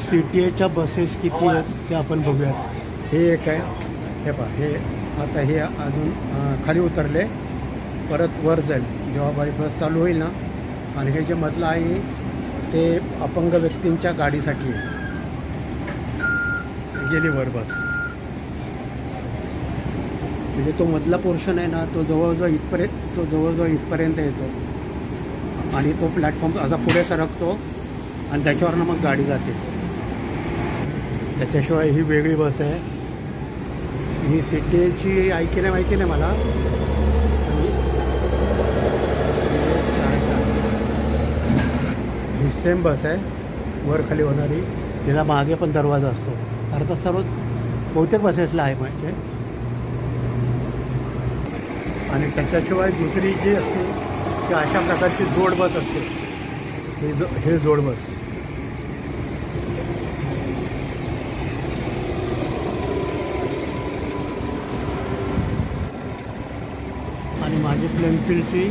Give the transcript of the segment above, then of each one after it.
CTA buses किती आहेत ते आपण बघूयात. हे एक आहे, हे पहा, हे आता हे अजून खाली उतरले, परत वर जाईल जेव्हा बस चालू होईल ना. आणि हे जे मधलं आहे ते अपंग व्यक्तींच्या गाडीसाठी आहे. गेली वर बस, म्हणजे तो मधला पोर्शन आहे ना, तो जवळजवळ इथपर्यंत येतो आणि तो प्लॅटफॉर्म असा पुढे सरकतो आणि त्याच्यावरनं मग गाडी जाते. त्याच्याशिवाय ही वेगळी बस आहे. ही CTAची ऐकी नाही माहिती नाही मला. ही सेम बस आहे, वर खाली होणारी. तिला मागे पण दरवाजा असतो. अर्थात सर्व बहुतेक बसेसला आहे म्हणजे. आणि त्याच्याशिवाय दुसरी जी असते ती अशा प्रकारची जोड बस असते. हे जोड बस. आणि माझी प्लेनफील्डची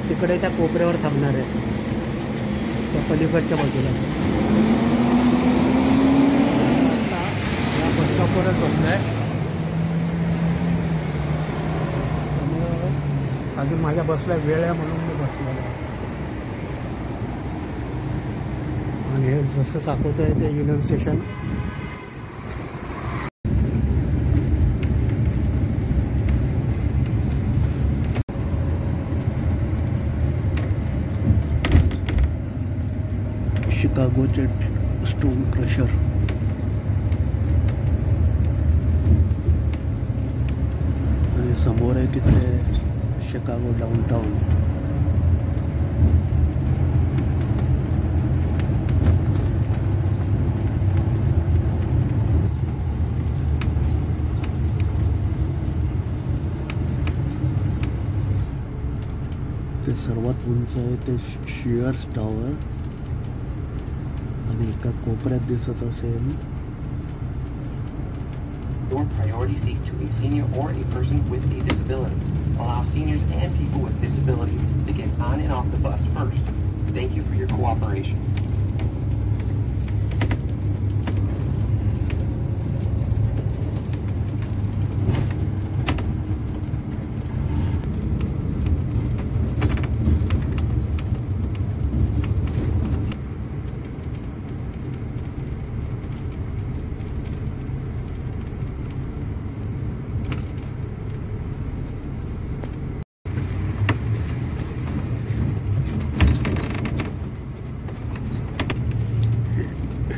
तिकडे त्या कोपऱ्यावर थांबणार आहे, त्या पलीकडच्या बाजूला. या बस स्टॉपवरच बसला आहे. अजून माझ्या बसला वेळ आहे म्हणून मी बसलो. आणि हे जसं दाखवतं आहे ते युनियन स्टेशन. शिकागोचे स्टोन क्रशर. आणि समोर आहे तिकडे शिकागो डाऊनटाऊन. ते सर्वात उंच आहे ते शियर्स टॉवर. आणि एका कोपऱ्यात दिसत असेल. Your priority seat to a senior or a person with a disability. Allow seniors and people with disabilities to get on and off the bus first. Thank you for your cooperation.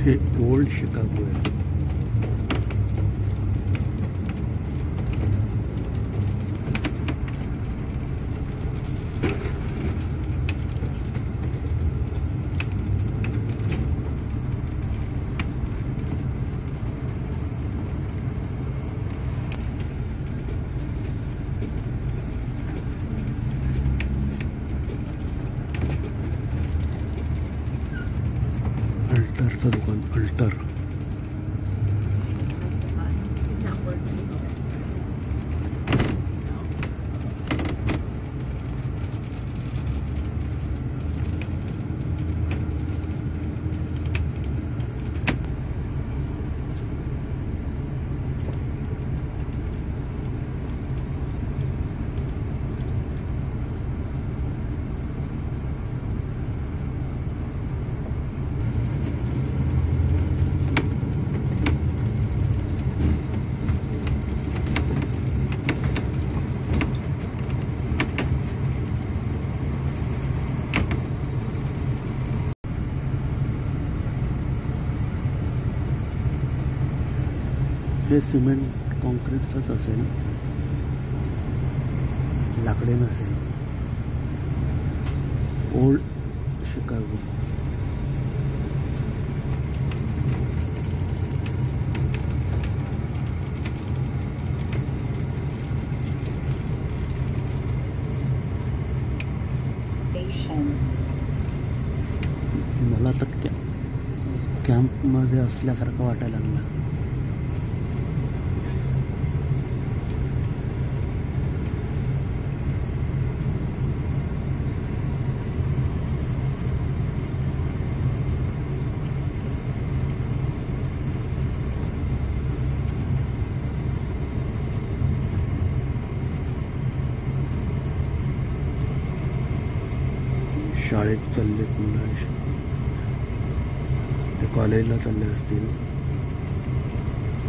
हे old Chicago आहे. अल्टरचं दुकान, alter. हे cement कॉन्क्रीटचंच असेल, लाकडे नसेल. Old Chicago. मला तर कॅम्पमध्ये असल्यासारखं वाटायला लागलं. शाळेत चाललेत मुलं, ते कॉलेजला चालले असतील.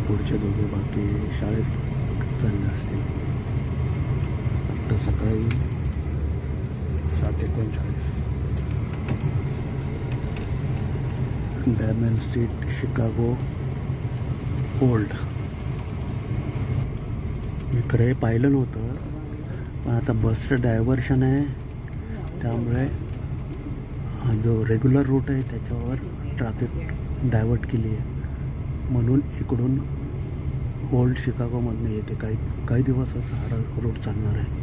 पुढचे दोघे बाकी शाळेत चालले असतील. आता सकाळी 7:39. डॅमन स्ट्रीट, शिकागो ओल्ड. मी खरं हे पाहिलं नव्हतं, पण आता बसचं डायव्हर्शन आहे, त्यामुळे जो रेग्युलर रूट आहे त्याच्यावर ट्रॅफिक डायव्हर्ट केली आहे, म्हणून इकडून ओल्ड शिकागोमधनं येते. काही दिवसच हा रूट चालणार आहे.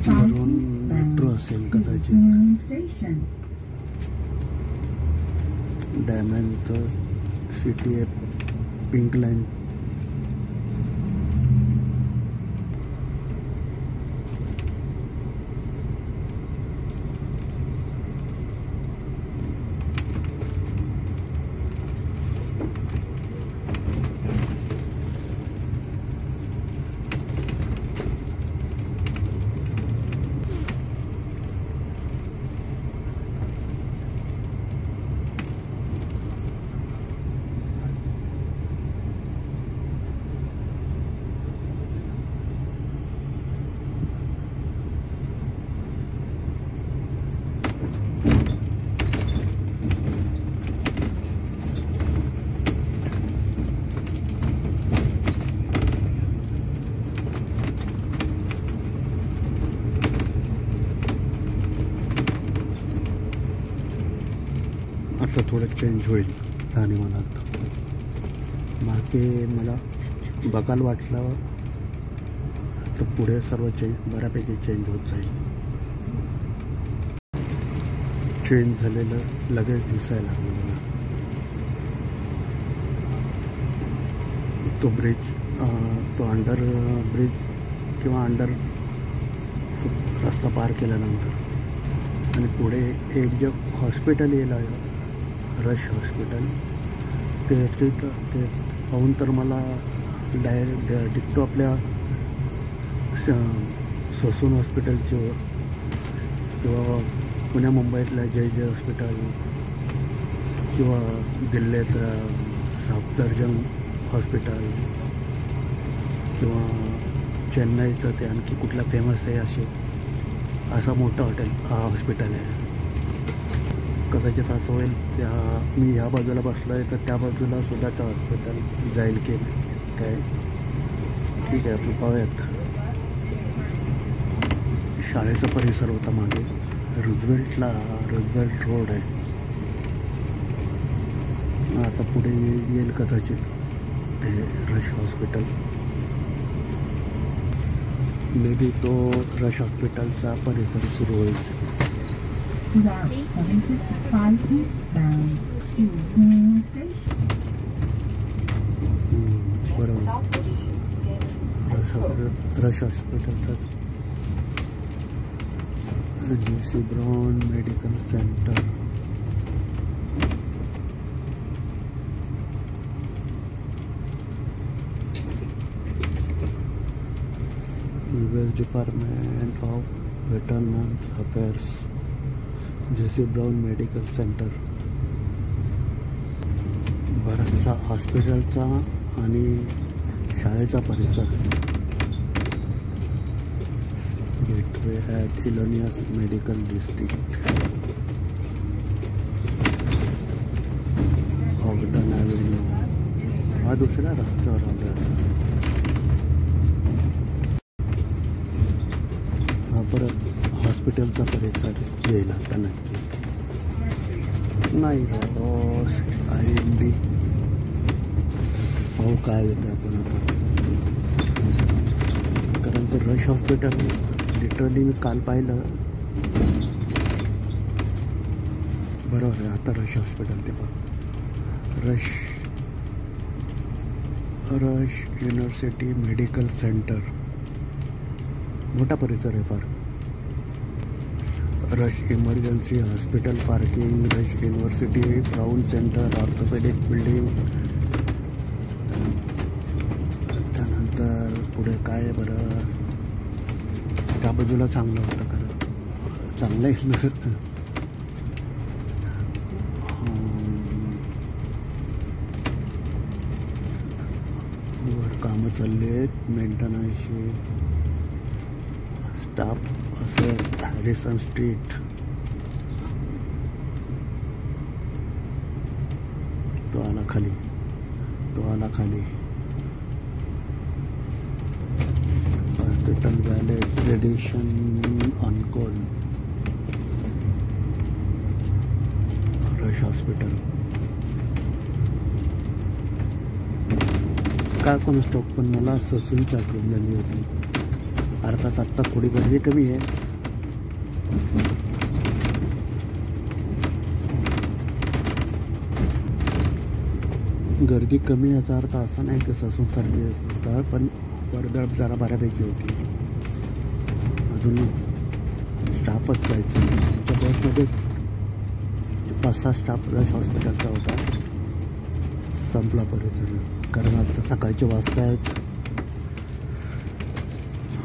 वरून मेट्रो असेल कदाचित. डॅमनचं सिटी आहे, पिंक लाईन. आता थोडं चेंज होईल राहणीमानात. मागे मला बघायला वाटलं तर पुढे सर्व बऱ्यापैकी चेंज होत जाईल. चेंज झालेलं लगेच दिसायला लागलं मला. तो ब्रिज, तो अंडर ब्रिज किंवा अंडर रस्ता पार केल्यानंतर आणि पुढे एक जे हॉस्पिटल येईल, रश हॉस्पिटल, ते पाहून तर मला डिक्टो आपल्या ससून हॉस्पिटलचे किंवा पुण्या मुंबईतल्या जय हॉस्पिटल किंवा दिल्लीचं सफदरजंग हॉस्पिटल किंवा चेन्नईचं ते आणखी कुठला फेमस आहे असा मोठं हॉस्पिटल आहे. कदाचित असं होईल मी ह्या बाजूला बसलो आहे तर त्या बाजूला सुद्धा त्या हॉस्पिटल जाईल की काय. ठीक आहे, आपण पाहूयात. शाळेचा परिसर होता मागे. रुझवेल्ट रोड आहे. आता पुढे येईल कदाचित ते रश हॉस्पिटल. मे बी तो रश हॉस्पिटलचा परिसर सुरू होईल. बरोबर, रश हॉस्पिटलचाच. JC Brown medical centre. US department of veterinary affairs, JC Brown medical centre. बराचसा हॉस्पिटलचा आणि शाळेचा परिसर. Gateway at Illinois medical district. Ogden avenue हा दुसऱ्या रस्त्यावर आला. हा परत हॉस्पिटलचा परिसर येईल आता नक्की. नाही IMD पाहू काय येतं आपण आता. कारण ते रश हॉस्पिटल लिटरली मी काल पाहिलं. बरोबर आहे, आता रश हॉस्पिटल ते पहा. Rush university medical centre. मोठा परिसर आहे फार. Rush emergency hospital parking, rush university brown centre, orthopaedic building. त्यानंतर पुढे काय आहे बरं, त्या बाजूला चांगलं होतं खरं, चांगलं आहे नसतं. वर कामं चालली आहेत मेंटेनन्सची. स्टाफ असेल हॅरिसन स्ट्रीट, तो आला खाली. हॉस्पिटल व्हॅले ट्रेडिशन ऑनकॉल, रश हॉस्पिटल. काय कोण स्टॉक, पण मला ससूनची आठवण झाली होती. अर्थात आत्ता थोडी गर्दी कमी आहे. गर्दी कमी याचा अर्थ असा नाही की ससूनसारखी होता, पण वर्दळ जरा बऱ्यापैकी होती. अजून स्टाफच जायचं. आमच्या बसमध्ये 5-6 स्टाफ रश हॉस्पिटलचा होता. संपला परिसर, कारण आता सकाळचे वाजता आहेत,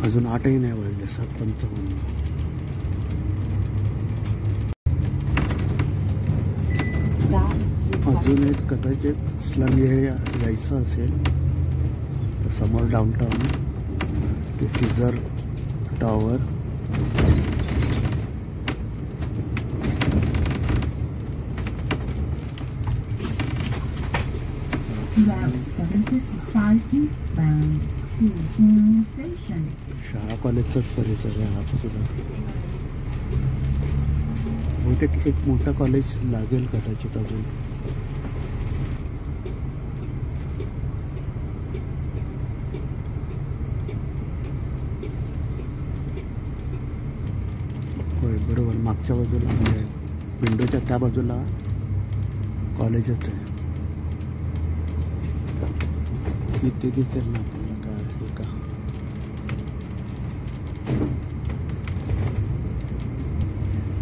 अजून 8ही नाही वाजले, 7:55. अजून एक कदाचित स्लम एरिया यायचं असेल तर समोर डाऊनटाऊन ते सीझर टॉवर. शाळा कॉलेजचाच परिसर आहे हा सुद्धा. बहुतेक एक मोठं कॉलेज लागेल कदाचित अजून. होय बरोबर, मागच्या बाजूला म्हणजे विंडोच्या त्या बाजूला कॉलेजच आहे. इथे दिसेल ना आपल्याला काय आहे का.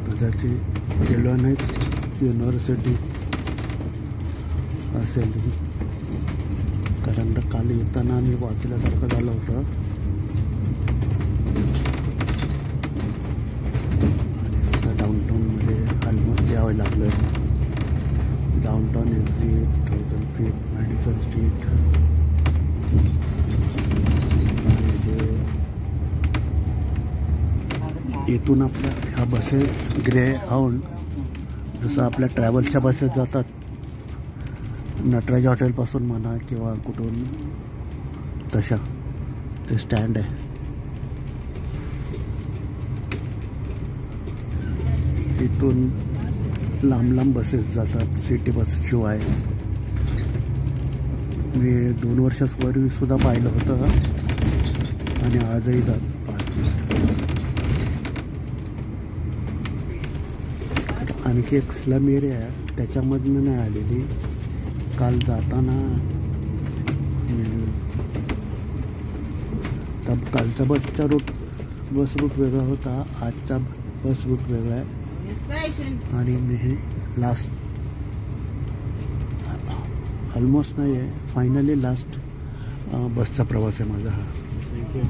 कदाचित गेलो नाहीच युनिव्हर्सिटी असेल, कारण काल येताना मी वाचल्यासारखं झालं होतं. आणि आता डाऊनटाऊनमध्ये ऑलमोस्ट यावं लागलं. Downtown exit 1000 feet Madison street. इथून आपल्या ह्या बसेस ग्रे हाऊंड, जसं आपल्या ट्रॅव्हल्सच्या बसेस जातात नटराज हॉटेलपासून म्हणा किंवा कुठून, तशा ते स्टँड आहे. इथून लांब बसेस जातात सिटी बस शिवाय. मी 2 वर्षापूर्वी सुद्धा पाहिलं होतं आणि आजही जात. आणखी एक स्लम एरिया आहे, त्याच्यामधनं नाही आलेली. काल जाताना कालचा बस रूट वेगळा होता, आजचा बस रूट वेगळा आहे. आणि मी हे लास्ट ऑलमोस्ट नाही आहे, फायनली लास्ट बसचा प्रवास आहे माझा हा. थँक्यू.